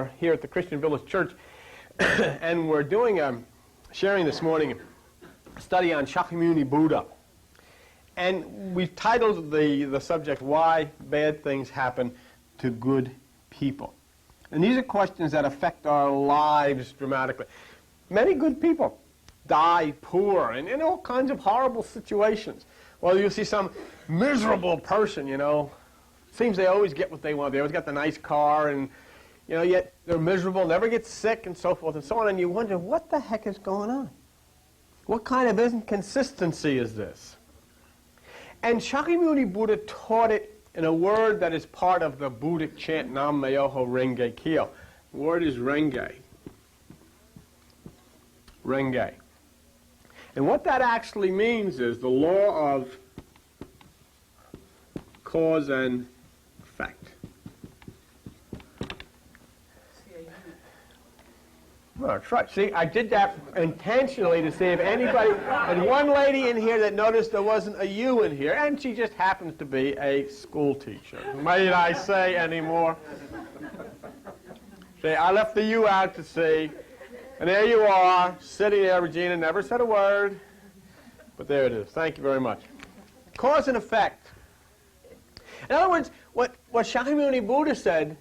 are here at the Christian Village Church, and we're doing sharing this morning a study on Shakyamuni Buddha. And we've titled the subject, Why Bad Things Happen to Good People. And these are questions that affect our lives dramatically. Many good people die poor and in all kinds of horrible situations. Well, you see some miserable person, seems they always get what they want. They always got the nice car, and yet they're miserable, never get sick, and so forth and so on. And you wonder, what the heck is going on? What kind of inconsistency is this? And Shakyamuni Buddha taught it in a word that is part of the Buddhic chant Nam Myoho Renge Kyo. The word is Renge. Renge. And what that actually means is the law of cause and effect. Well, that's right. See, I did that intentionally to see if anybody, and one lady in here that noticed there wasn't a U in here, and she just happens to be a school teacher. Might I say any more? See, I left the U out to see, and there you are, sitting there. Regina never said a word, but there it is. Thank you very much. Cause and effect. In other words, what Shakyamuni Buddha said,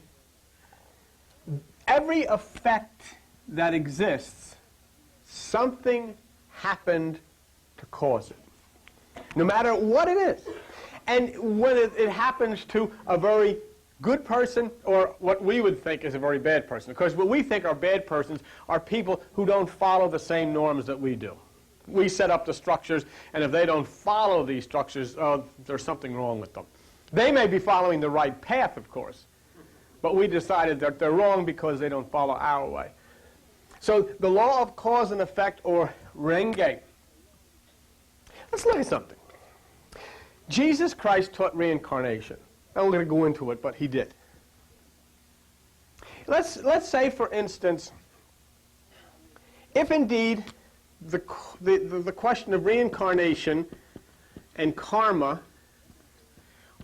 every effect that exists, something happened to cause it, no matter what it is. And when it happens to a very good person, or what we would think is a very bad person, because what we think are bad persons are people who don't follow the same norms that we do. We set up the structures, and if they don't follow these structures, there's something wrong with them. They may be following the right path, of course, but we decided that they're wrong because they don't follow our way. So the law of cause and effect, or Renge. Let's look at something. Jesus Christ taught reincarnation. I'm not going to go into it, but he did. Let's say, for instance, if indeed the question of reincarnation and karma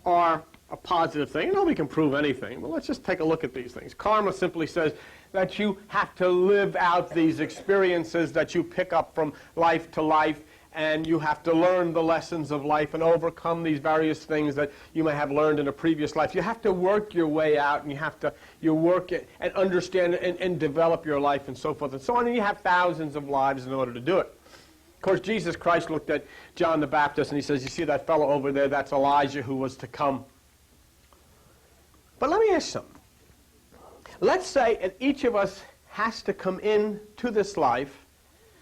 are a positive thing, and nobody can prove anything, but let's just take a look at these things. Karma simply says that you have to live out these experiences that you pick up from life to life, and you have to learn the lessons of life and overcome these various things that you may have learned in a previous life. You have to work your way out, and you work it and understand and develop your life and so forth and so on, and you have thousands of lives in order to do it. Of course, Jesus Christ looked at John the Baptist and he says, you see that fellow over there, that's Elijah who was to come. But let me ask you something. Let's say that each of us has to come into this life.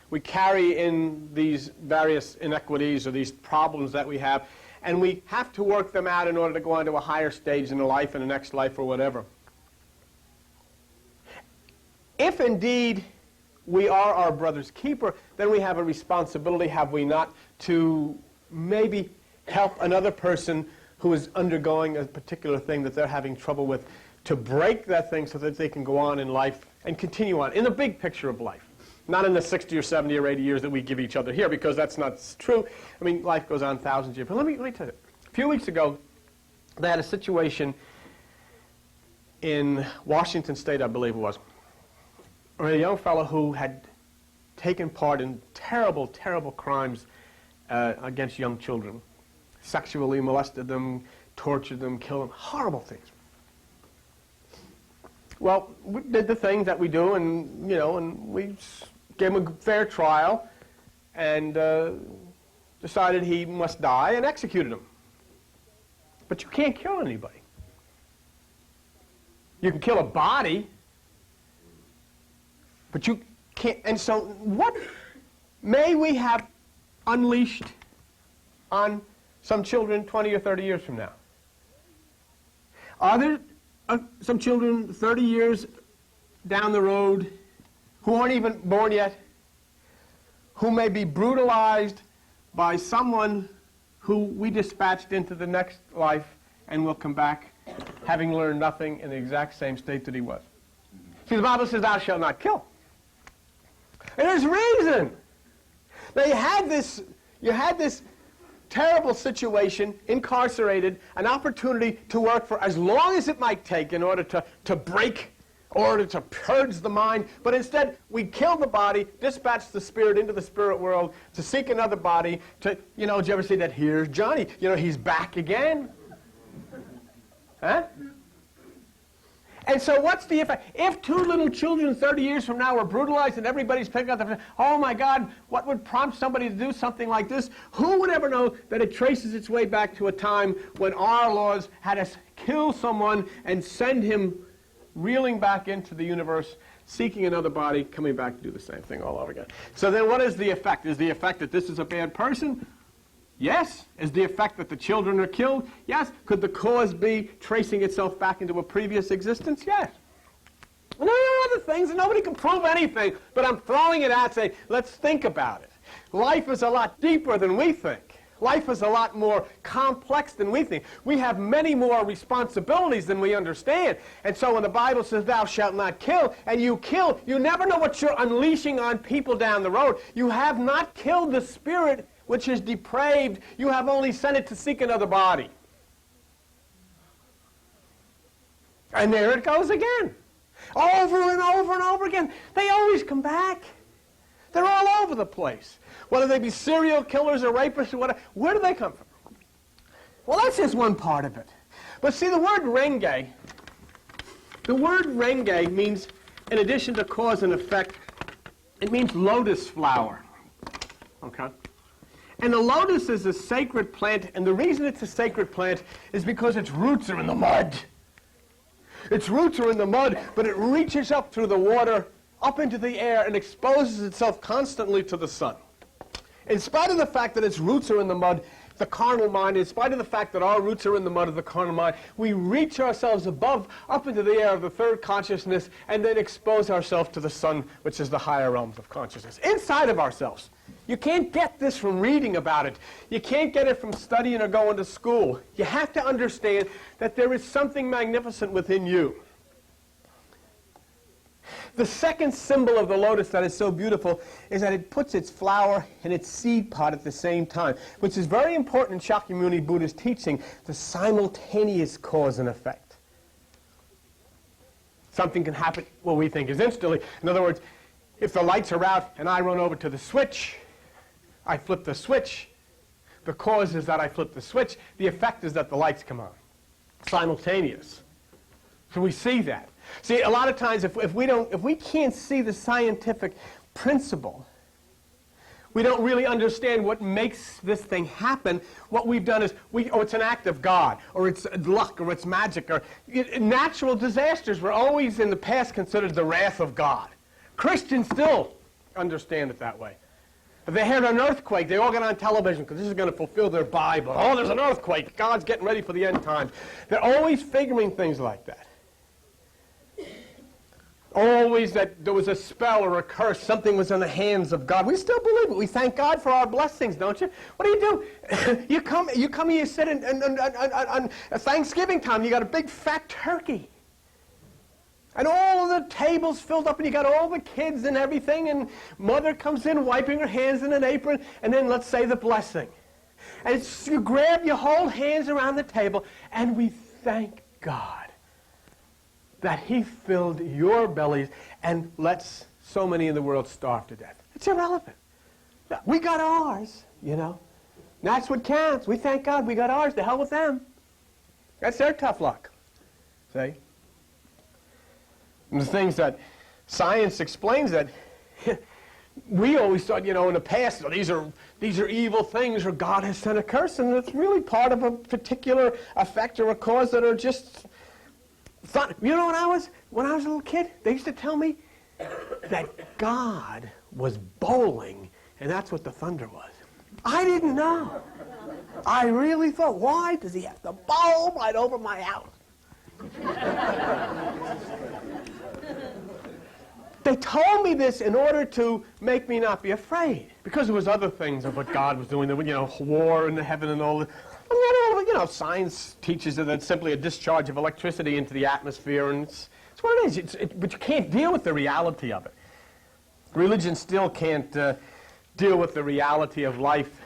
We carry in these various inequities or these problems that we have, and we have to work them out in order to go on to a higher stage in the life, in the next life, or whatever. If indeed we are our brother's keeper, then we have a responsibility, have we not, to maybe help another person who is undergoing a particular thing that they're having trouble with, to break that thing so that they can go on in life and continue on in the big picture of life. Not in the 60 or 70 or 80 years that we give each other here, because that's not true. I mean, life goes on thousands of years. But let me tell you, a few weeks ago, they had a situation in Washington State, I believe it was, where a young fellow who had taken part in terrible, terrible crimes against young children, sexually molested them, tortured them, killed them, horrible things. Well, we did the things that we do, and and we gave him a fair trial, and decided he must die, and executed him. But you can't kill anybody. You can kill a body, but you can't. And so, what may we have unleashed on some children 20 or 30 years from now? Are there some children 30 years down the road who aren't even born yet, who may be brutalized by someone who we dispatched into the next life and will come back having learned nothing in the exact same state that he was? See, the Bible says, thou shalt not kill. And there's reason. Now you had this terrible situation, incarcerated, an opportunity to work for as long as it might take in order to break or to purge the mind, but instead we kill the body, dispatch the spirit into the spirit world to seek another body. To, you know, did you ever see that? Here's Johnny. You know, he's back again. Huh? And so what's the effect? If two little children 30 years from now were brutalized and everybody's picking up the, oh my God, what would prompt somebody to do something like this? Who would ever know that it traces its way back to a time when our laws had us kill someone and send him reeling back into the universe, seeking another body, coming back to do the same thing all over again? So then what is the effect? Is the effect that this is a bad person? Yes. Is the effect that the children are killed? Yes. Could the cause be tracing itself back into a previous existence? Yes. And there are other things, and nobody can prove anything, but I'm throwing it out, saying, let's think about it. Life is a lot deeper than we think. Life is a lot more complex than we think. We have many more responsibilities than we understand. And so when the Bible says, thou shalt not kill, and you kill, you never know what you're unleashing on people down the road. You have not killed the spirit which is depraved. You have only sent it to seek another body. And there it goes again. Over and over and over again. They always come back. They're all over the place. Whether they be serial killers or rapists or whatever. Where do they come from? Well, that's just one part of it. But see, the word renge means, in addition to cause and effect, it means lotus flower. Okay? And the lotus is a sacred plant, and the reason it's a sacred plant is because its roots are in the mud. Its roots are in the mud, but it reaches up through the water, up into the air, and exposes itself constantly to the sun. In spite of the fact that its roots are in the mud, the carnal mind, in spite of the fact that our roots are in the mud of the carnal mind, we reach ourselves above, up into the air of the third consciousness, and then expose ourselves to the sun, which is the higher realms of consciousness, inside of ourselves. You can't get this from reading about it. You can't get it from studying or going to school. You have to understand that there is something magnificent within you. The second symbol of the lotus that is so beautiful is that it puts its flower and its seed pod at the same time, which is very important in Shakyamuni Buddha's teaching, the simultaneous cause and effect. Something can happen, what we think is instantly. In other words, if the lights are out and I run over to the switch, I flip the switch. The cause is that I flip the switch. The effect is that the lights come on. Simultaneous. So we see that. See, a lot of times if we can't see the scientific principle, we don't really understand what makes this thing happen. What we've done is, it's an act of God, or it's luck, or it's magic, or natural disasters were always in the past considered the wrath of God. Christians still understand it that way. If they heard an earthquake, they all get on television because this is going to fulfill their Bible. Oh, there's an earthquake. God's getting ready for the end times. They're always figuring things like that. Always that there was a spell or a curse. Something was in the hands of God. We still believe it. We thank God for our blessings, don't you? What do? You come here, you sit on Thanksgiving time. You got a big fat turkey. And all the tables filled up, and you got all the kids and everything, and mother comes in wiping her hands in an apron, and then let's say the blessing. And you grab, you hold hands around the table, and we thank God that he filled your bellies and lets so many in the world starve to death. It's irrelevant. We got ours, you know. That's what counts. We thank God we got ours. To hell with them. That's their tough luck. See? And the things that science explains that we always thought, you know, in the past, these are evil things, or God has sent a curse, and it's really part of a particular effect or a cause that are just fun. You know, when I was a little kid, they used to tell me that God was bowling, and that's what the thunder was. I didn't know. I really thought, why does he have to bowl right over my house? They told me this in order to make me not be afraid, because there was other things of what God was doing, you know, war in the heaven and all that. You know, science teaches that it's simply a discharge of electricity into the atmosphere, and it's what it is. But you can't deal with the reality of it. Religion still can't deal with the reality of life,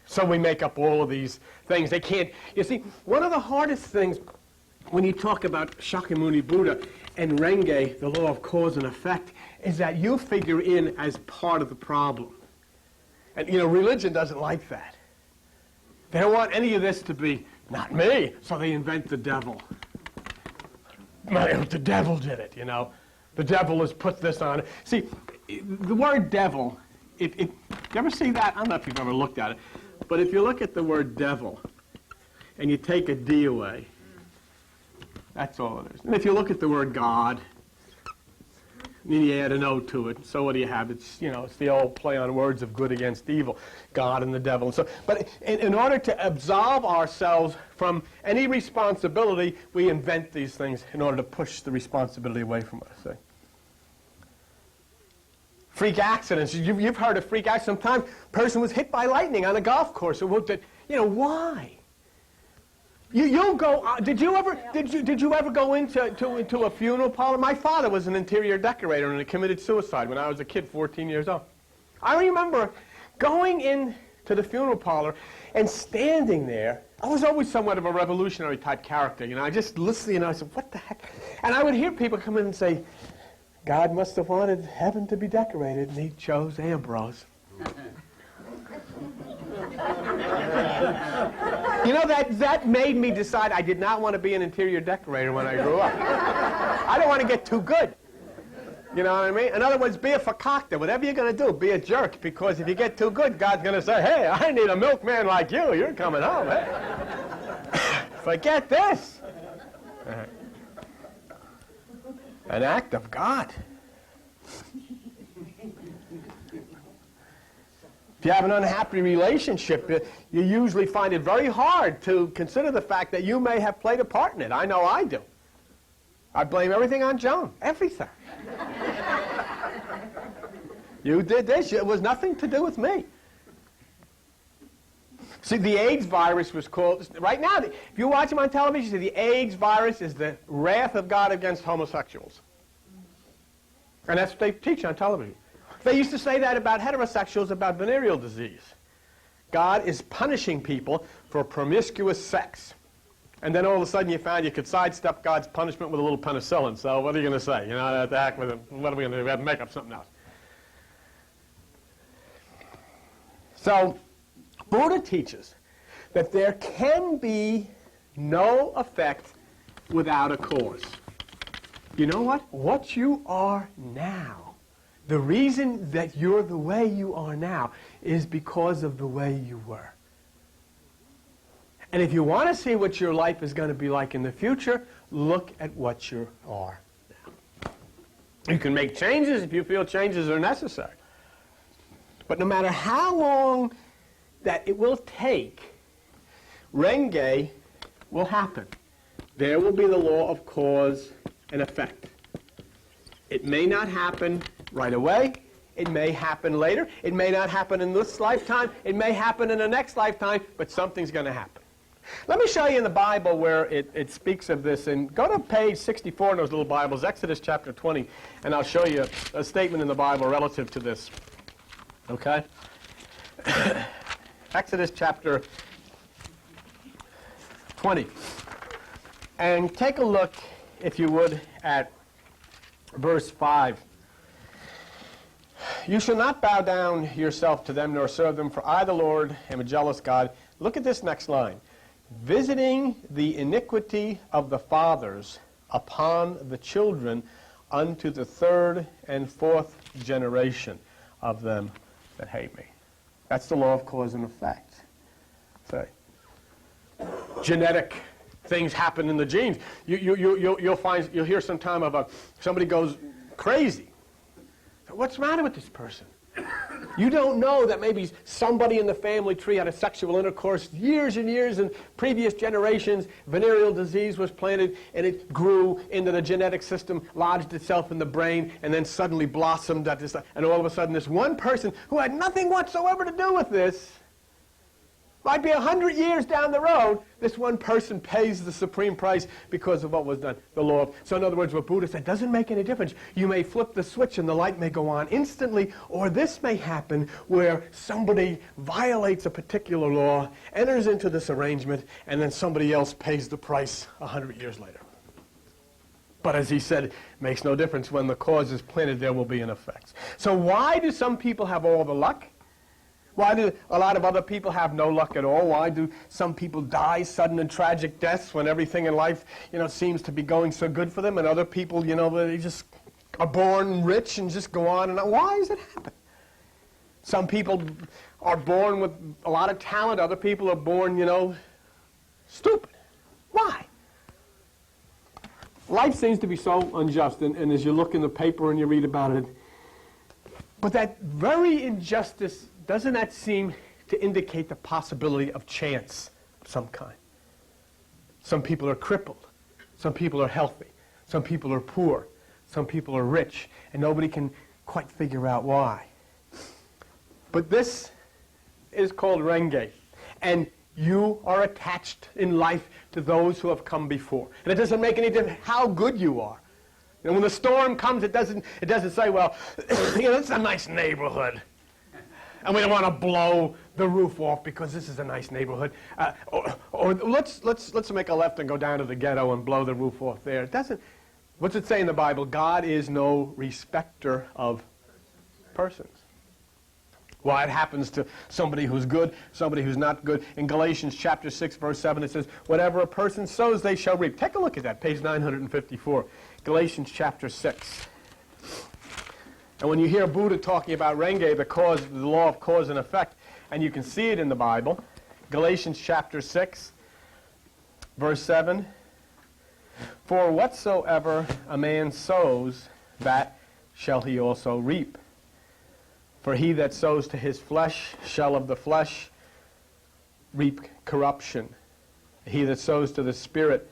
so we make up all of these things. They can't. You see, one of the hardest things when you talk about Shakyamuni Buddha and Renge, the law of cause and effect, is that you figure in as part of the problem. And, religion doesn't like that. They don't want any of this to be, not me, so they invent the devil. The devil did it, The devil has put this on. See, the word devil, you ever see that? I don't know if you've ever looked at it, but if you look at the word devil and you take a D away, that's all it is. And if you look at the word God, and then you add an O to it, so what do you have? It's, it's the old play on words of good against evil, God and the devil. And so, but in order to absolve ourselves from any responsibility, we invent these things in order to push the responsibility away from us. See? Freak accidents. You've heard of freak accidents. Sometimes a person was hit by lightning on a golf course. Why? You'll go. Did you ever go into a funeral parlor? My father was an interior decorator and he committed suicide when I was a kid, 14 years old. I remember going into the funeral parlor and standing there. I was always somewhat of a revolutionary type character, I just listened and I said, "What the heck?" And I would hear people come in and say, "God must have wanted heaven to be decorated, and he chose Ambrose." That made me decide I did not want to be an interior decorator when I grew up. I don't want to get too good. You know what I mean? In other words, be a fakakta. Whatever you're going to do, be a jerk, because if you get too good, God's going to say, "Hey, I need a milkman like you. You're coming home." Forget this. An act of God. If you have an unhappy relationship, you usually find it very hard to consider the fact that you may have played a part in it. I know I do. I blame everything on Joan. Everything. You did this. It was nothing to do with me. See, the AIDS virus was called, right now, if you watch them on television, you see the AIDS virus is the wrath of God against homosexuals. And that's what they teach on television. They used to say that about heterosexuals, about venereal disease. God is punishing people for promiscuous sex. And then all of a sudden you found you could sidestep God's punishment with a little penicillin. So what are you going to say? The heck with it. What are we going to do? We have to make up something else. So Buddha teaches that there can be no effect without a cause. You know what? What you are now, the reason that you're the way you are now is because of the way you were. And if you want to see what your life is going to be like in the future, look at what you are now. You can make changes if you feel changes are necessary. But no matter how long that it will take, Renge will happen. There will be the law of cause and effect. It may not happen right away. It may happen later. It may not happen in this lifetime. It may happen in the next lifetime, but something's going to happen. Let me show you in the Bible where it speaks of this. And go to page 64 in those little Bibles, Exodus chapter 20, and I'll show you a statement in the Bible relative to this. Okay? Exodus chapter 20. And take a look, if you would, at verse 5. "You shall not bow down yourself to them nor serve them, for I, the Lord, am a jealous God." Look at this next line. "Visiting the iniquity of the fathers upon the children unto the third and fourth generation of them that hate me." That's the law of cause and effect. So, genetic things happen in the genes. You'll hear sometime of somebody goes crazy. What's the matter with this person? You don't know that maybe somebody in the family tree had a sexual intercourse years and years in previous generations. Venereal disease was planted, and it grew into the genetic system, lodged itself in the brain, and then suddenly blossomed. And all of a sudden, this one person who had nothing whatsoever to do with this, Might be 100 years down the road, this one person pays the supreme price because of what was done, the law. So in other words, what Buddha said doesn't make any difference. You may flip the switch and the light may go on instantly, or this may happen where somebody violates a particular law, enters into this arrangement, and then somebody else pays the price 100 years later. But as he said, it makes no difference. When the cause is planted, there will be an effect. So why do some people have all the luck? Why do a lot of other people have no luck at all? Why do some people die sudden and tragic deaths when everything in life, seems to be going so good for them, and other people, they just are born rich and just go on and on? Why does it happen? Some people are born with a lot of talent. Other people are born, stupid. Why? Life seems to be so unjust, and as you look in the paper and you read about it, but that very injustice, doesn't that seem to indicate the possibility of chance of some kind? Some people are crippled. Some people are healthy. Some people are poor. Some people are rich, and nobody can quite figure out why. But this is called Renge, and you are attached in life to those who have come before. And it doesn't make any difference how good you are. When the storm comes, it doesn't say, well, it's a nice neighborhood, and we don't want to blow the roof off because this is a nice neighborhood. Or let's make a left and go down to the ghetto and blow the roof off there. It doesn't. What's it say in the Bible? God is no respecter of persons. Why it happens to somebody who's good, somebody who's not good. In Galatians chapter 6, verse 7, it says, whatever a person sows, they shall reap. Take a look at that, page 954. Galatians chapter 6. And when you hear Buddha talking about Renge, the law of cause and effect, and you can see it in the Bible, Galatians chapter 6, verse 7, for whatsoever a man sows, that shall he also reap. For he that sows to his flesh shall of the flesh reap corruption. He that sows to the Spirit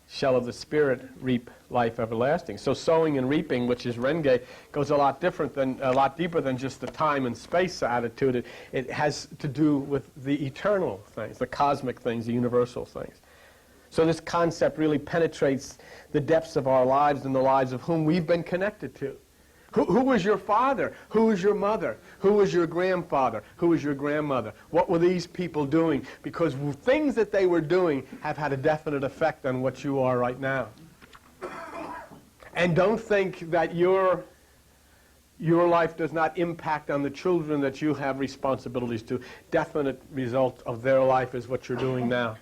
shall of the Spirit reap life everlasting. So sowing and reaping, which is Renge, goes a lot deeper than just the time and space attitude. It has to do with the eternal things, the cosmic things, the universal things. So this concept really penetrates the depths of our lives and the lives of whom we've been connected to. Who was your father? Who was your mother? Who was your grandfather? Who was your grandmother? What were these people doing? Because things that they were doing have had a definite effect on what you are right now. And don't think that your life does not impact on the children that you have responsibilities to. Definite result of their life is what you're doing now.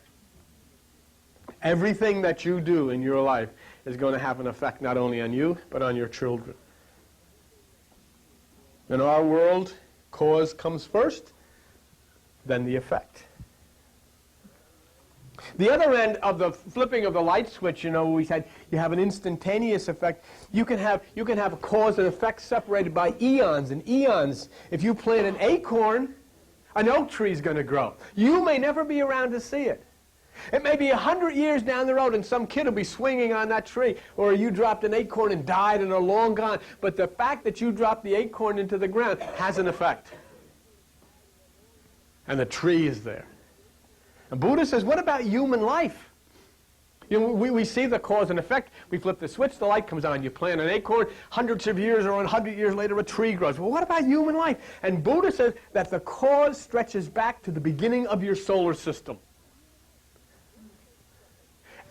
Everything that you do in your life is going to have an effect not only on you, but on your children. In our world, cause comes first, then the effect. The other end of the flipping of the light switch, we said you have an instantaneous effect. You can have a cause and effect separated by eons and eons. If you plant an acorn, an oak tree is going to grow. You may never be around to see it. It may be 100 years down the road and some kid will be swinging on that tree, or you dropped an acorn and died and are long gone. But the fact that you dropped the acorn into the ground has an effect. And the tree is there. And Buddha says, what about human life? We see the cause and effect. We flip the switch, the light comes on. You plant an acorn, hundreds of years or 100 years later a tree grows. Well, what about human life? And Buddha says that the cause stretches back to the beginning of your solar system.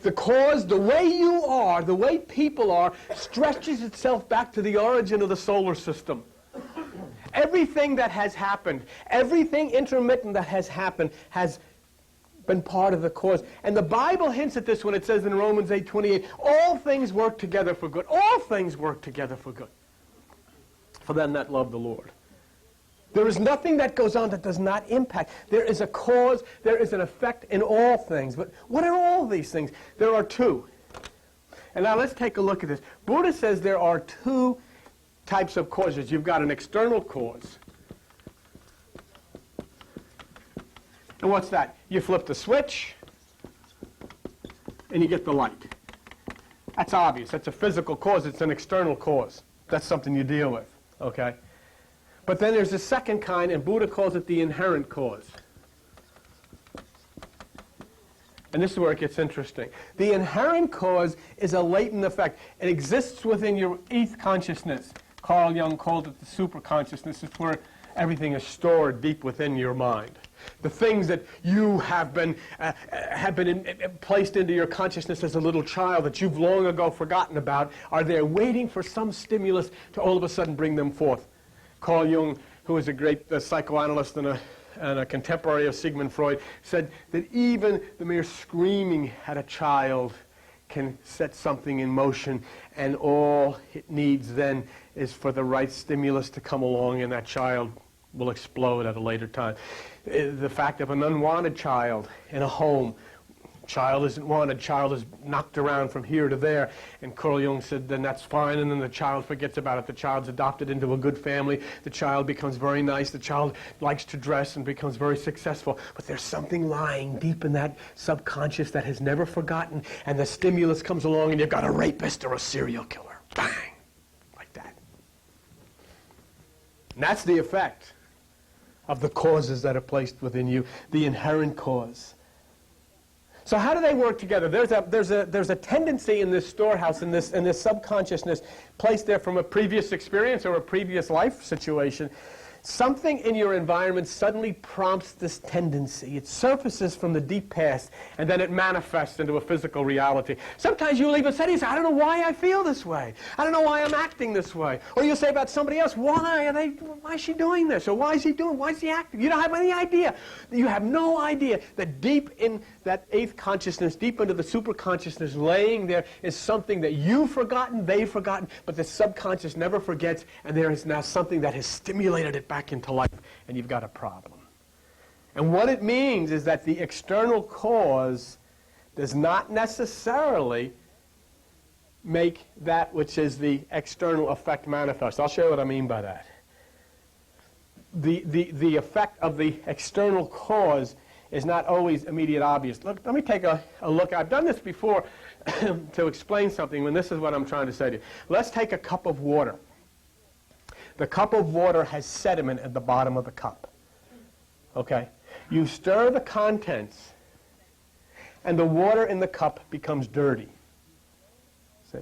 The cause, the way you are, the way people are, stretches itself back to the origin of the solar system. Everything that has happened, everything intermittent that has happened has been part of the cause. And the Bible hints at this when it says in Romans 8:28, all things work together for good. All things work together for good. For them that love the Lord. There is nothing that goes on that does not impact. There is a cause, there is an effect in all things. But what are all these things? There are two. And now let's take a look at this. Buddha says there are two types of causes. You've got an external cause. And what's that? You flip the switch, and you get the light. That's obvious. That's a physical cause. It's an external cause. That's something you deal with. Okay? But then there's a second kind, and Buddha calls it the inherent cause. And this is where it gets interesting. The inherent cause is a latent effect. It exists within your eth consciousness. Carl Jung called it the superconsciousness. It's where everything is stored deep within your mind. The things that you have been placed into your consciousness as a little child that you've long ago forgotten about are there waiting for some stimulus to all of a sudden bring them forth. Carl Jung, who was a great psychoanalyst and a contemporary of Sigmund Freud, said that even the mere screaming at a child can set something in motion, and all it needs then is for the right stimulus to come along, and that child will explode at a later time. The fact of an unwanted child in a home, child isn't wanted, child is knocked around from here to there, and Carl Jung said then that's fine, and then the child forgets about it. The child's adopted into a good family, the child becomes very nice, the child likes to dress and becomes very successful, but there's something lying deep in that subconscious that has never forgotten, and the stimulus comes along and you've got a rapist or a serial killer. Bang! Like that. And that's the effect of the causes that are placed within you, the inherent cause. So how do they work together? There's a tendency in this storehouse, in this subconsciousness, placed there from a previous experience or a previous life situation. Something in your environment suddenly prompts this tendency. It surfaces from the deep past, and then it manifests into a physical reality. Sometimes you'll even say to yourself, I don't know why I feel this way. I don't know why I'm acting this way. Or you'll say about somebody else, why is she doing this? Or why is he acting? You don't have any idea. You have no idea that deep in that eighth consciousness, deep into the superconsciousness laying there is something that you've forgotten, they've forgotten, but the subconscious never forgets, and there is now something that has stimulated it back into life, and you've got a problem. And what it means is that the external cause does not necessarily make that which is the external effect manifest. I'll show you what I mean by that. The effect of the external cause is not always immediate obvious. Look, let me take a look. I've done this before to explain something, and this is what I'm trying to say to you. Let's take a cup of water. The cup of water has sediment at the bottom of the cup. Okay? You stir the contents, and the water in the cup becomes dirty. See?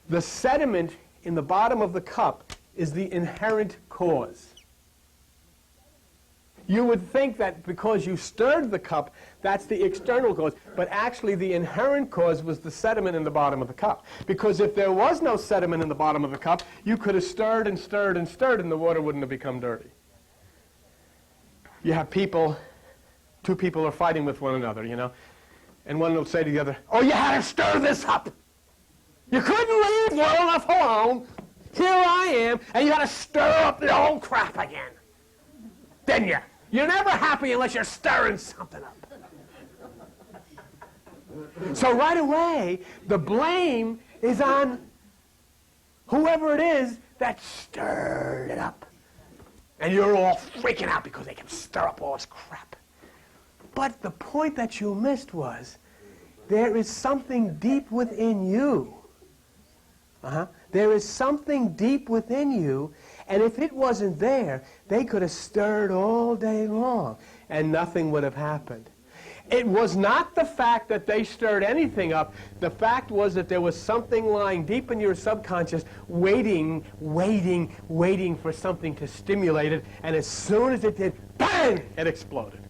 The sediment in the bottom of the cup is the inherent cause. You would think that because you stirred the cup, that's the external cause. But actually, the inherent cause was the sediment in the bottom of the cup. Because if there was no sediment in the bottom of the cup, you could have stirred and stirred and stirred, and the water wouldn't have become dirty. You have people, two people are fighting with one another, you know, and one will say to the other, oh, you had to stir this up. You couldn't leave well enough alone. Here I am, and you had to stir up the old crap again. Didn't you? You're never happy unless you're stirring something up. So right away, the blame is on whoever it is that stirred it up. And you're all freaking out because they can stir up all this crap. But the point that you missed was there is something deep within you. There is something deep within you, and if it wasn't there, they could have stirred all day long, and nothing would have happened. It was not the fact that they stirred anything up. The fact was that there was something lying deep in your subconscious waiting for something to stimulate it, and as soon as it did, bang, it exploded.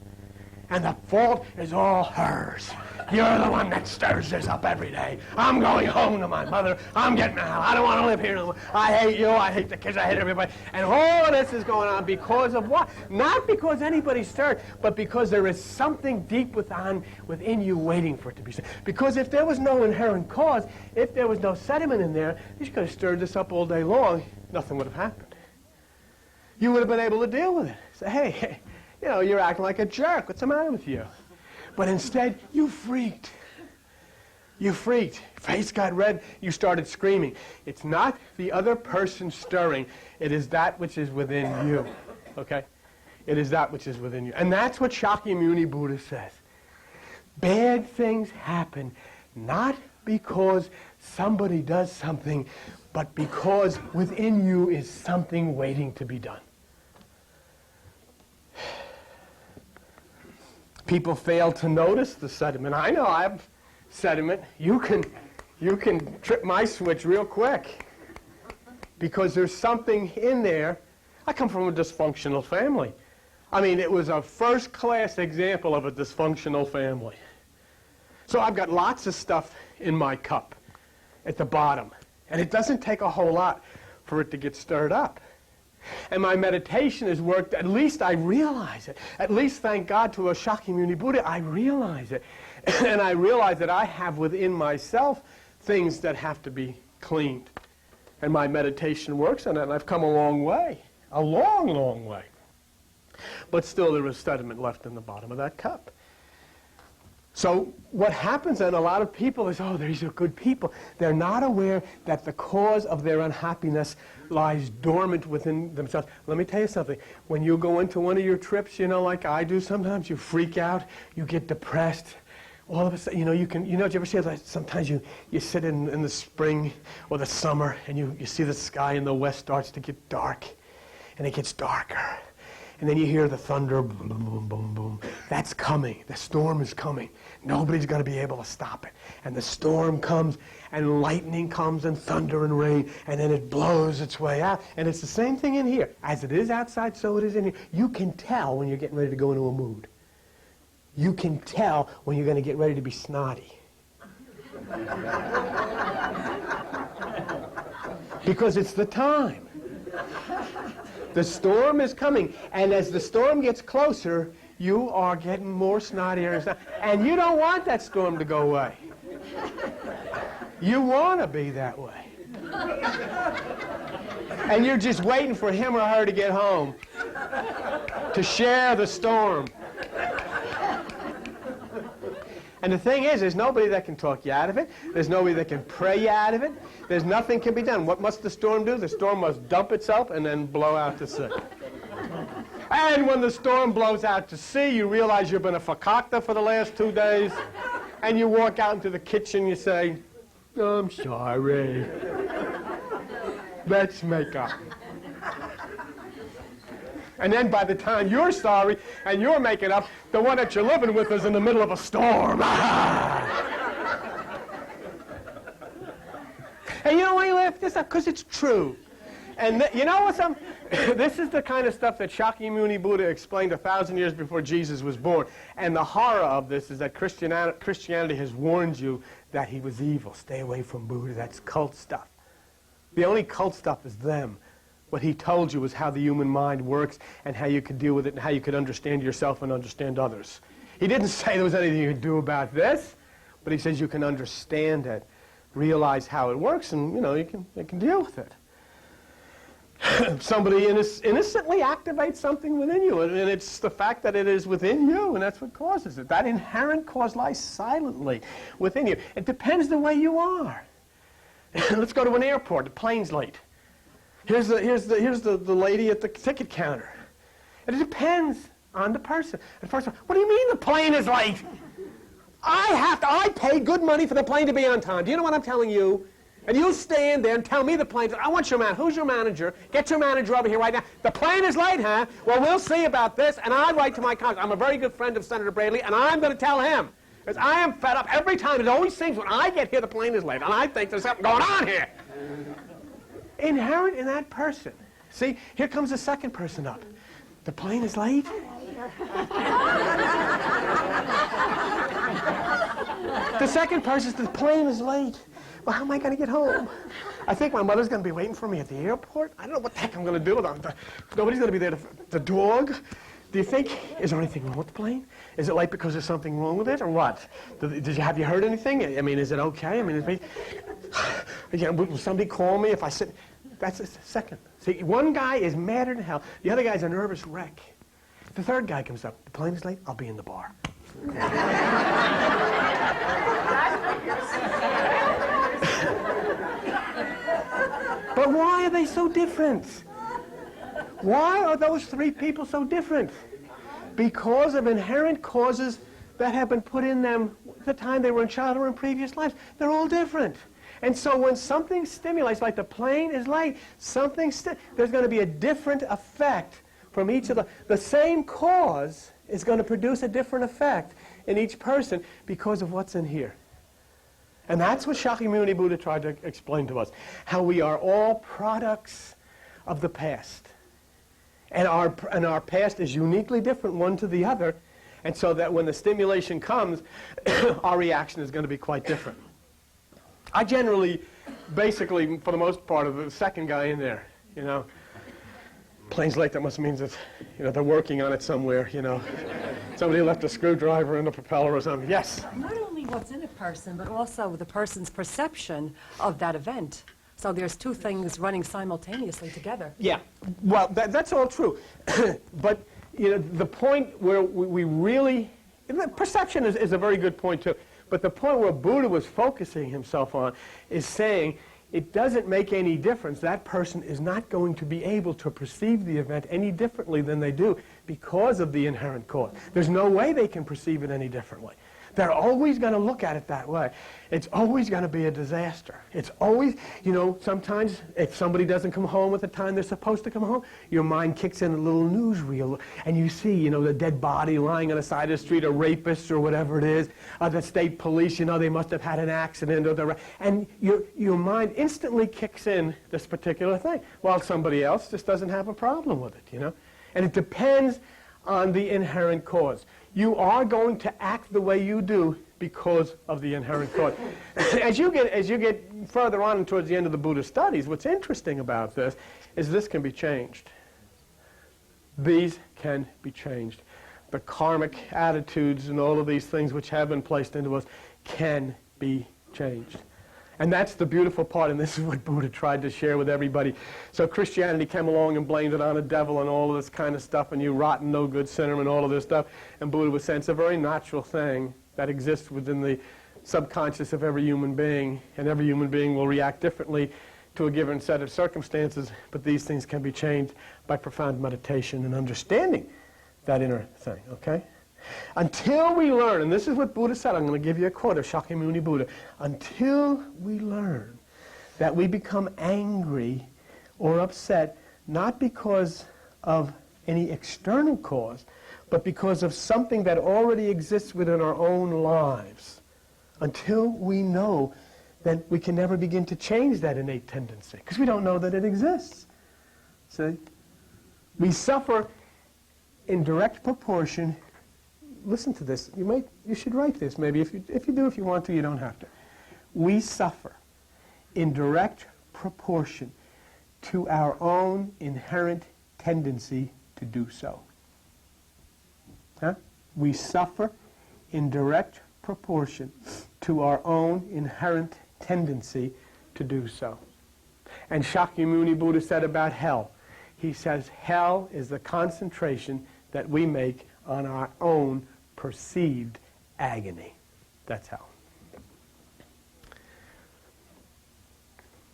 And the fault is all hers. You're the one that stirs this up every day. I'm going home to my mother. I'm getting out. I don't want to live here no more. I hate you. I hate the kids. I hate everybody. And all of this is going on because of what? Not because anybody stirred, but because there is something deep within you waiting for it to be stirred. Because if there was no inherent cause, if there was no sediment in there, you could have stirred this up all day long. Nothing would have happened. You would have been able to deal with it. Say, hey, you know, you're acting like a jerk. What's the matter with you? But instead, you freaked. You freaked. Face got red. You started screaming. It's not the other person stirring. It is that which is within you. Okay? It is that which is within you. And that's what Shakyamuni Buddha says. Bad things happen not because somebody does something, but because within you is something waiting to be done. People fail to notice the sediment. I know I have sediment. You can trip my switch real quick because there's something in there. I come from a dysfunctional family. I mean, it was a first-class example of a dysfunctional family. So I've got lots of stuff in my cup at the bottom. And it doesn't take a whole lot for it to get stirred up. And my meditation has worked. At least I realize it. At least, thank God, to a Shakyamuni Buddha, I realize it. And I realize that I have within myself things that have to be cleaned. And my meditation works on it, and I've come a long way. A long, long way. But still, there is sediment left in the bottom of that cup. So what happens then, a lot of people is, oh, these are good people. They're not aware that the cause of their unhappiness lies dormant within themselves. Let me tell you something. When you go into one of your trips, like I do sometimes, you freak out, you get depressed. All of a sudden, did you ever see that sometimes you sit in the spring or the summer and you see the sky in the west starts to get dark and it gets darker. And then you hear the thunder, boom, boom, boom, boom, boom. That's coming. The storm is coming. Nobody's going to be able to stop it. And the storm comes, and lightning comes, and thunder and rain, and then it blows its way out. And it's the same thing in here. As it is outside, so it is in here. You can tell when you're getting ready to go into a mood. You can tell when you're going to get ready to be snotty. Because it's the time. The storm is coming, and as the storm gets closer, you are getting more snottier, and you don't want that storm to go away. You want to be that way. And you're just waiting for him or her to get home to share the storm. And the thing is, there's nobody that can talk you out of it. There's nobody that can pray you out of it. There's nothing can be done. What must the storm do? The storm must dump itself and then blow out to sea. And when the storm blows out to sea, you realize you've been a fakakta for the last 2 days, and you walk out into the kitchen, you say, I'm sorry. Let's make up. And then by the time you're sorry and you're making up, the one that you're living with is in the middle of a storm. And you know why you laugh this up? Because it's true. And you know what's this is the kind of stuff that Shakyamuni Buddha explained 1,000 years before Jesus was born. And the horror of this is that Christianity has warned you that he was evil. Stay away from Buddha. That's cult stuff. The only cult stuff is them. What he told you was how the human mind works and how you could deal with it and how you could understand yourself and understand others. He didn't say there was anything you could do about this, but he says you can understand it, realize how it works, and you can deal with it. Somebody innocently activates something within you, and it's the fact that it is within you, and that's what causes it. That inherent cause lies silently within you. It depends the way you are. Let's go to an airport. The plane's late. Here's the lady at the ticket counter. And it depends on the person. And first of all, what do you mean the plane is late? I pay good money for the plane to be on time. Do you know what I'm telling you? And you stand there and tell me the plane's late. I want your man. Who's your manager? Get your manager over here right now. The plane is late, huh? Well, we'll see about this. And I write to my colleague. I'm a very good friend of Senator Braley, and I'm going to tell him. Because I am fed up. Every time, it always seems when I get here, the plane is late. And I think there's something going on here. Inherent in that person. See, here comes the second person up. The plane is late? The second person says, the plane is late. Well, how am I going to get home? I think my mother's going to be waiting for me at the airport. I don't know what the heck I'm going to do with them. Nobody's going to be there. The dog. Do you think, is there anything wrong with the plane? Is it late because there's something wrong with it, or what? Have you heard anything? I mean, is it okay? I mean, will somebody call me if I sit? That's the second. See, one guy is madder than hell. The other guy's a nervous wreck. The third guy comes up. The plane is late. I'll be in the bar. But why are they so different? Why are those three people so different? Because of inherent causes that have been put in them the time they were in childhood or in previous lives. They're all different. And so when something stimulates, like the plane is late, there's going to be a different effect from each of the same cause is going to produce a different effect in each person because of what's in here. And that's what Shakyamuni Buddha tried to explain to us, how we are all products of the past. And our past is uniquely different one to the other, and so that when the stimulation comes, our reaction is going to be quite different. I generally, basically, for the most part, of the second guy in there, you know. Planes like that must mean that, you know, they're working on it somewhere, you know. Somebody left a screwdriver in the propeller or something. Yes? Not only what's in a person, but also the person's perception of that event. So there's two things running simultaneously together. Yeah. Well, that's all true. But, you know, the point where we really... Perception is a very good point, too. But the point where Buddha was focusing himself on is saying it doesn't make any difference. That person is not going to be able to perceive the event any differently than they do because of the inherent cause. There's no way they can perceive it any differently. They're always going to look at it that way. It's always going to be a disaster. It's always, you know, sometimes if somebody doesn't come home at the time they're supposed to come home, your mind kicks in a little newsreel, and you see, you know, the dead body lying on the side of the street, a rapist or whatever it is, the state police, you know, they must have had an accident, and your mind instantly kicks in this particular thing, while somebody else just doesn't have a problem with it, you know. And it depends on the inherent cause. You are going to act the way you do because of the inherent cause. As you get further on towards the end of the Buddhist studies, what's interesting about this can be changed. These can be changed. The karmic attitudes and all of these things which have been placed into us can be changed. And that's the beautiful part, and this is what Buddha tried to share with everybody. So Christianity came along and blamed it on the devil and all of this kind of stuff, and you rotten, no good sinner and all of this stuff. And Buddha was saying it's a very natural thing that exists within the subconscious of every human being, and every human being will react differently to a given set of circumstances, but these things can be changed by profound meditation and understanding that inner thing, okay? Until we learn, and this is what Buddha said, I'm going to give you a quote of Shakyamuni Buddha, until we learn that we become angry or upset, not because of any external cause, but because of something that already exists within our own lives, until we know that we can never begin to change that innate tendency, because we don't know that it exists. See? We suffer in direct proportion. Listen to this. You should write this maybe. If you want to, you don't have to. We suffer in direct proportion to our own inherent tendency to do so. Huh? We suffer in direct proportion to our own inherent tendency to do so. And Shakyamuni Buddha said about hell, he says, hell is the concentration that we make on our own perceived agony. That's hell.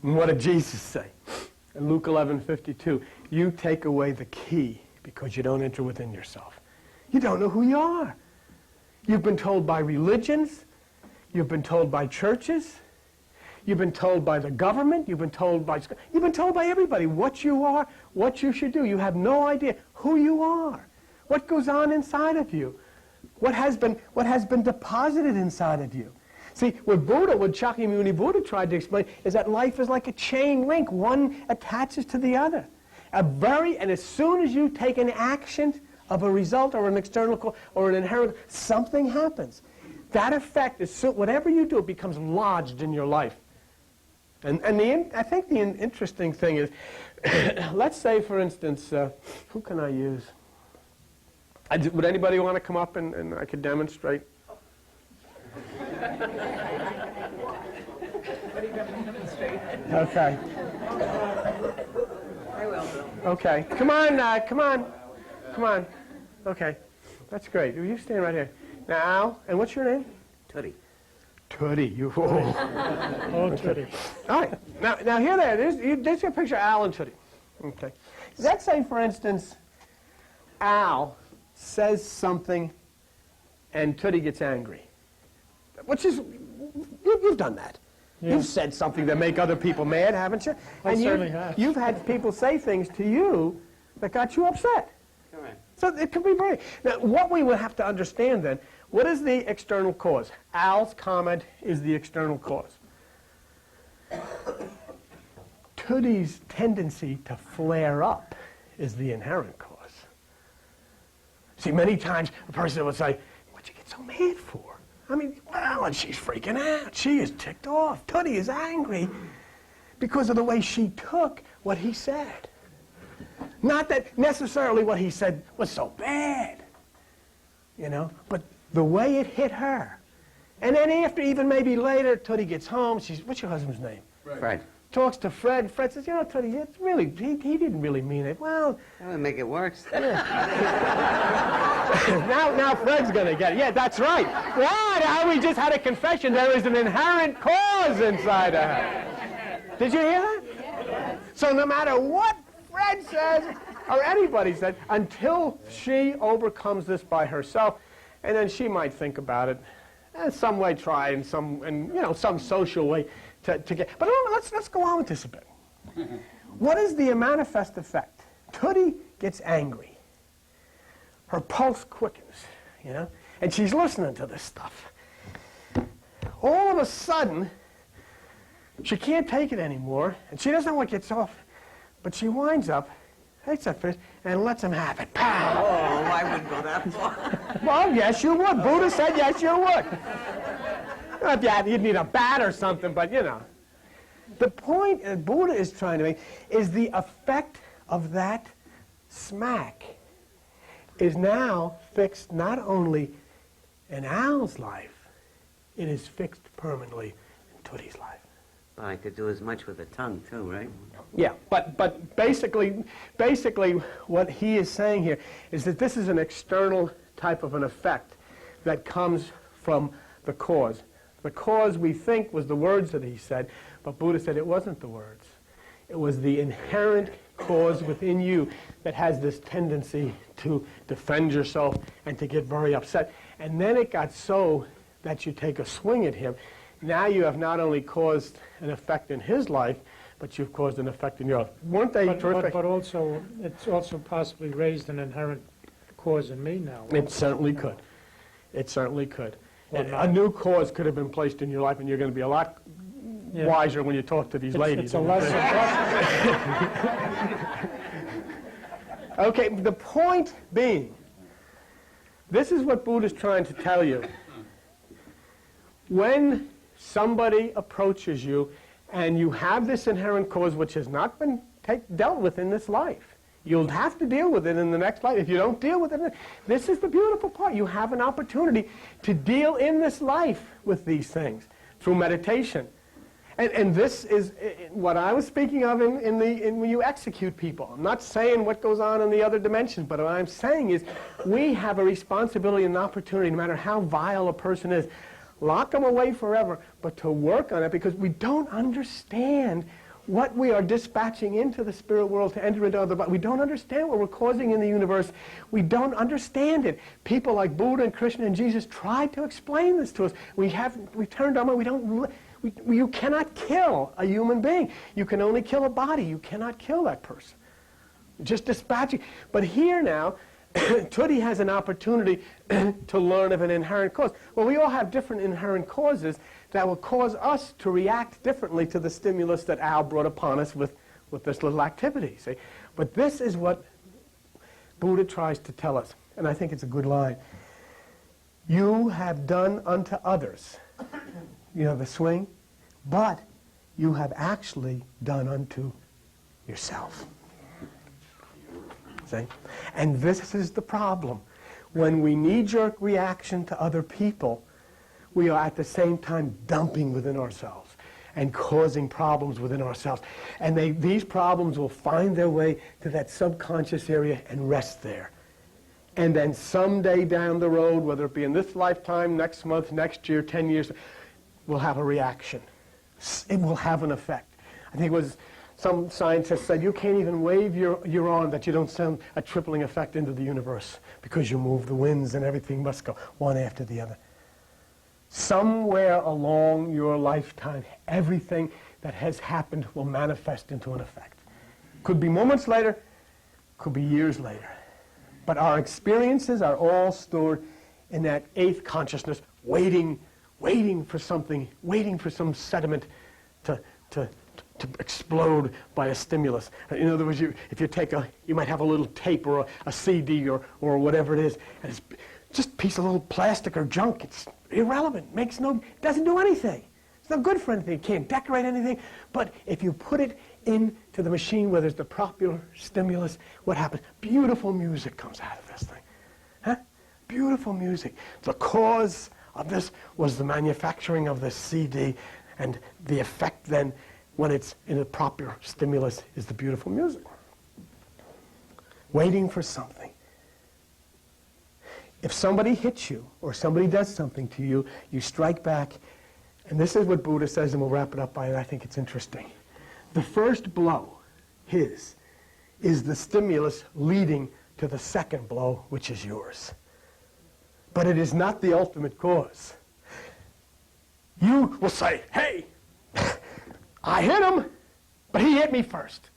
And what did Jesus say? In Luke 11:52, you take away the key because you don't enter within yourself. You don't know who you are. You've been told by religions, you've been told by churches, you've been told by the government, you've been told by everybody what you are, what you should do. You have no idea who you are, what goes on inside of you, what has been deposited inside of you. See, what Shakyamuni Buddha tried to explain is that life is like a chain link. One attaches to the other. And as soon as you take an action of a result or an external cause or an inherent, something happens. That effect is, whatever you do, it becomes lodged in your life. And I think the interesting thing is, let's say, for instance, who can I use? Would anybody want to come up and I could demonstrate? Okay. I will. Okay. Come on. Okay. That's great. You stand right here. Now, and what's your name? Tootie. Tootie. Oh, Tootie. All right. Now here there's a picture of Al and Tootie. Okay. Let's say, for instance, Al says something and Tootie gets angry. Which is, you've done that. Yeah. You've said something that make other people mad, haven't you? I certainly have. You've had people say things to you that got you upset. Correct. So it can be very... Now, what we would have to understand then, what is the external cause? Al's comment is the external cause. Tootie's tendency to flare up is the inherent cause. See, many times a person would say, what'd you get so mad for? I mean, well, and she's freaking out. She is ticked off. Tootie is angry because of the way she took what he said. Not that necessarily what he said was so bad, you know, but the way it hit her. And then after, even maybe later, Tootie gets home. What's your husband's name? Fred. Talks to Fred. Fred says, you know, Tootie, it's really, he didn't really mean it. Well, That would make it worse. now Fred's going to get it. Yeah, that's right. Right, how we just had a confession. There is an inherent cause inside of her. Did you hear that? Yes. So no matter what Fred says or anybody said, until she overcomes this by herself, and then she might think about it, and some way try in some social way to get. But let's go on with this a bit. What is the manifest effect? Tootie gets angry. Her pulse quickens, you know, and she's listening to this stuff. All of a sudden, she can't take it anymore, and she doesn't know what gets off, but she winds up, takes that fist, and lets him have it. Pow! Oh, I wouldn't go that far. Well, yes, you would. Buddha said yes, you would. Yeah, you'd need a bat or something, but, you know. The point Buddha is trying to make is the effect of that smack is now fixed not only in Al's life, it is fixed permanently in Tootie's life. Well, I could do as much with the tongue, too, right? Yeah, but basically what he is saying here is that this is an external type of an effect that comes from the cause. The cause, we think, was the words that he said, but Buddha said it wasn't the words. It was the inherent cause within you that has this tendency to defend yourself and to get very upset. And then it got so that you take a swing at him. Now you have not only caused an effect in his life, but you've caused an effect in yours. Weren't they terrific? But also, it's also possibly raised an inherent cause in me now. It certainly could. It certainly could. Or And not. a new cause could have been placed in your life, and you're going to be a lot Yeah. wiser when you talk to these ladies. It's a lesson. Okay, the point being, this is what Buddha's trying to tell you. When somebody approaches you and you have this inherent cause which has not been dealt with in this life, you'll have to deal with it in the next life. If you don't deal with it, this is the beautiful part. You have an opportunity to deal in this life with these things through meditation. And this is what I was speaking of in when you execute people. I'm not saying what goes on in the other dimensions, but what I'm saying is we have a responsibility and an opportunity, no matter how vile a person is, lock them away forever, but to work on it because we don't understand what we are dispatching into the spirit world to enter into other bodies. We don't understand what we're causing in the universe. We don't understand it. People like Buddha and Krishna and Jesus tried to explain this to us. We turned on it. You cannot kill a human being. You can only kill a body. You cannot kill that person. Just dispatching. But here now, Tootie has an opportunity to learn of an inherent cause. Well, we all have different inherent causes that will cause us to react differently to the stimulus that Al brought upon us with this little activity. See? But this is what Buddha tries to tell us, and I think it's a good line. You have done unto others, you know, the swing, but you have actually done unto yourself. See? And this is the problem. When we knee-jerk reaction to other people, we are at the same time dumping within ourselves and causing problems within ourselves. And these problems will find their way to that subconscious area and rest there. And then someday down the road, whether it be in this lifetime, next month, next year, 10 years, we'll have a reaction. It will have an effect. I think it was some scientist said, you can't even wave your arm that you don't send a tripling effect into the universe because you move the winds and everything must go one after the other. Somewhere along your lifetime, everything that has happened will manifest into an effect. Could be moments later, could be years later. But our experiences are all stored in that eighth consciousness, waiting for something, waiting for some sediment to explode by a stimulus. In other words, if you take you might have a little tape or a CD or whatever it is, and it's just a piece of little plastic or junk. It's irrelevant, doesn't do anything. It's not good for anything. It can't decorate anything. But if you put it into the machine where there's the proper stimulus, what happens? Beautiful music comes out of this thing. Huh? Beautiful music. The cause of this was the manufacturing of this CD, and the effect then, when it's in a proper stimulus, is the beautiful music. Waiting for something. If somebody hits you or somebody does something to you, you strike back. And this is what Buddha says, and we'll wrap it up by it. I think it's interesting. The first blow, his, is the stimulus leading to the second blow, which is yours. But it is not the ultimate cause. You will say, hey, I hit him, but he hit me first.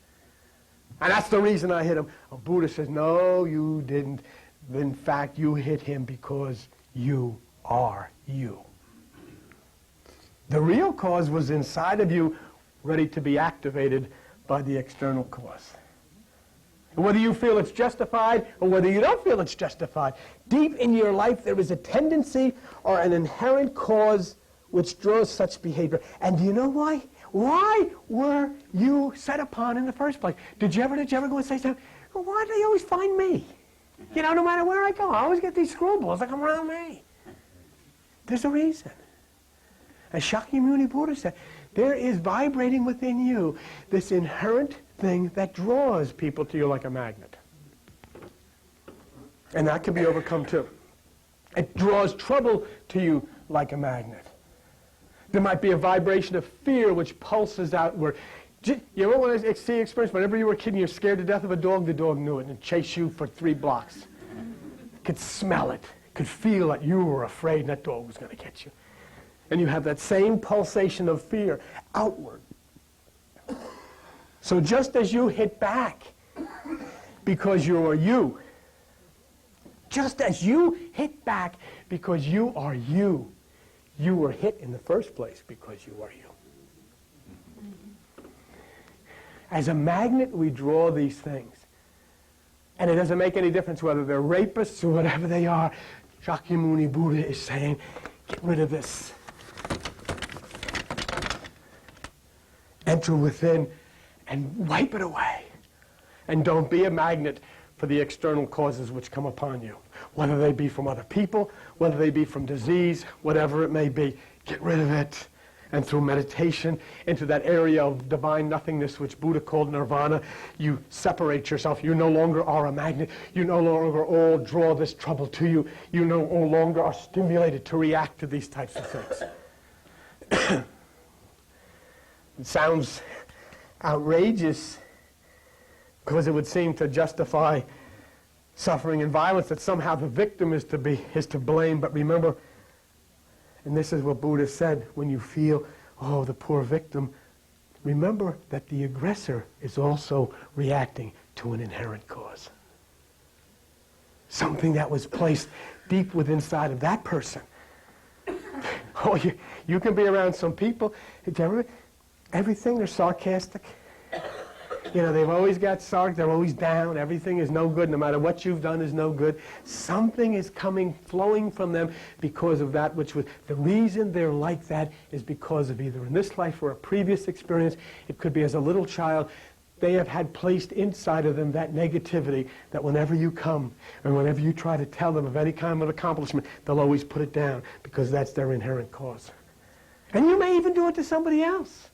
And that's the reason I hit him. Oh, Buddha says, no, you didn't. In fact, you hit him because you are you. The real cause was inside of you, ready to be activated by the external cause. And whether you feel it's justified or whether you don't feel it's justified, deep in your life there is a tendency or an inherent cause which draws such behavior. And do you know why? Why were you set upon in the first place? Did you ever go and say something? Well, why do they always find me? You know, no matter where I go, I always get these screwballs that come around me. There's a reason. As Shakyamuni Buddha said, there is vibrating within you this inherent thing that draws people to you like a magnet. And that can be overcome too. It draws trouble to you like a magnet. There might be a vibration of fear which pulses outward. You ever want to see experience? Whenever you were a kid and you're scared to death of a dog, the dog knew it and chased you for 3 blocks. Could smell it, could feel that you were afraid and that dog was going to get you. And you have that same pulsation of fear outward. So just as you hit back because you are you, just as you hit back because you are you, you were hit in the first place because you are you. As a magnet, we draw these things. And it doesn't make any difference whether they're rapists or whatever they are. Shakyamuni Buddha is saying, get rid of this. Enter within and wipe it away. And don't be a magnet for the external causes which come upon you. Whether they be from other people, whether they be from disease, whatever it may be. Get rid of it. And through meditation into that area of divine nothingness which Buddha called nirvana, you separate yourself. You no longer are a magnet. You no longer all draw this trouble to you. You no longer are stimulated to react to these types of things. It sounds outrageous because it would seem to justify suffering and violence, that somehow the victim is to blame. But remember, and this is what Buddha said, when you feel, oh, the poor victim, remember that the aggressor is also reacting to an inherent cause. Something that was placed deep within inside of that person. Oh, you can be around some people, everything, they're sarcastic. You know, they've always got they're always down, everything is no good, no matter what you've done is no good. Something is flowing from them because of that which was, the reason they're like that is because of either in this life or a previous experience, it could be as a little child, they have had placed inside of them that negativity that whenever you come and whenever you try to tell them of any kind of accomplishment, they'll always put it down because that's their inherent cause. And you may even do it to somebody else.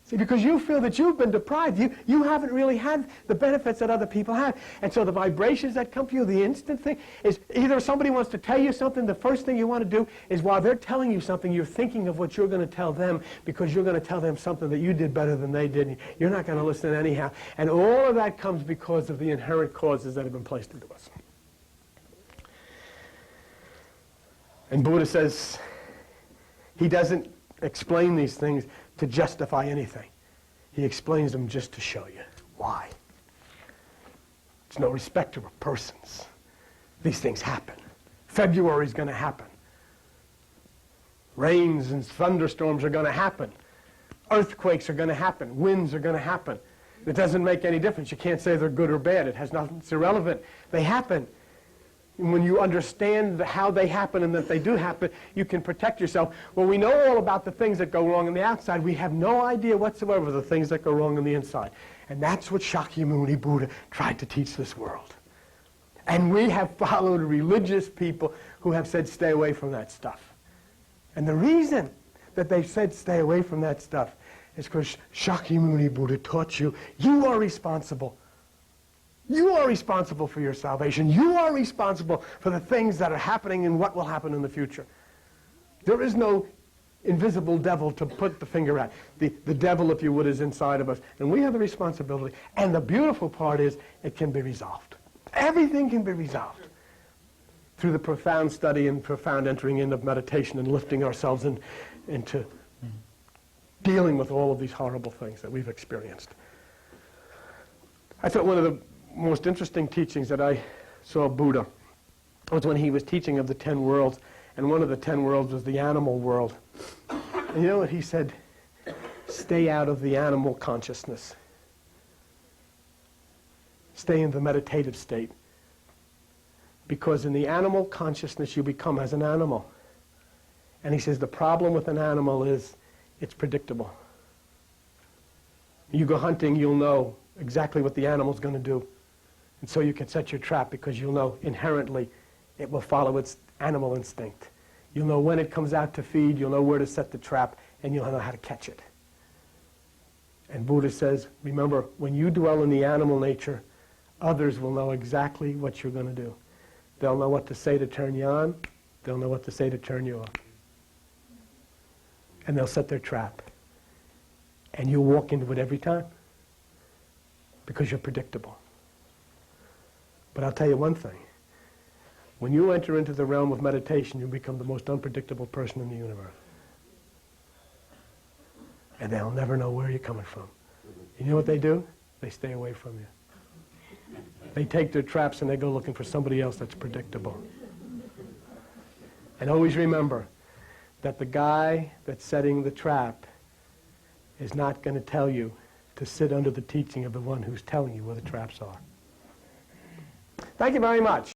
See, because you feel that you've been deprived. You haven't really had the benefits that other people have. And so the vibrations that come to you, the instant thing, is either somebody wants to tell you something, the first thing you want to do is while they're telling you something, you're thinking of what you're going to tell them because you're going to tell them something that you did better than they did. You're not going to listen anyhow. And all of that comes because of the inherent causes that have been placed into us. And Buddha says he doesn't explain these things to justify anything. He explains them just to show you why. It's no respecter of persons. These things happen. February's going to happen. Rains and thunderstorms are going to happen. Earthquakes are going to happen. Winds are going to happen. It doesn't make any difference. You can't say they're good or bad. It has nothing. It's irrelevant. They happen. And when you understand how they happen and that they do happen, you can protect yourself. When we know all about the things that go wrong on the outside, we have no idea whatsoever the things that go wrong on the inside. And that's what Shakyamuni Buddha tried to teach this world. And we have followed religious people who have said, stay away from that stuff. And the reason that they've said, stay away from that stuff, is because Shakyamuni Buddha taught you, you are responsible. You are responsible for your salvation. You are responsible for the things that are happening and what will happen in the future. There is no invisible devil to put the finger at. The devil, if you would, is inside of us. And we have the responsibility. And the beautiful part is it can be resolved. Everything can be resolved through the profound study and profound entering in of meditation and lifting ourselves into dealing with all of these horrible things that we've experienced. I thought one of the most interesting teachings that I saw Buddha was when he was teaching of the 10 worlds, and one of the 10 worlds was the animal world. And you know what he said? Stay out of the animal consciousness. Stay in the meditative state. Because in the animal consciousness you become as an animal. And he says the problem with an animal is it's predictable. You go hunting, you'll know exactly what the animal's going to do. And so you can set your trap because you'll know inherently it will follow its animal instinct. You'll know when it comes out to feed, you'll know where to set the trap, and you'll know how to catch it. And Buddha says, remember, when you dwell in the animal nature, others will know exactly what you're going to do. They'll know what to say to turn you on. They'll know what to say to turn you off. And they'll set their trap. And you'll walk into it every time because you're predictable. But I'll tell you one thing. When you enter into the realm of meditation, you become the most unpredictable person in the universe. And they'll never know where you're coming from. You know what they do? They stay away from you. They take their traps and they go looking for somebody else that's predictable. And always remember that the guy that's setting the trap is not going to tell you to sit under the teaching of the one who's telling you where the traps are. Thank you very much.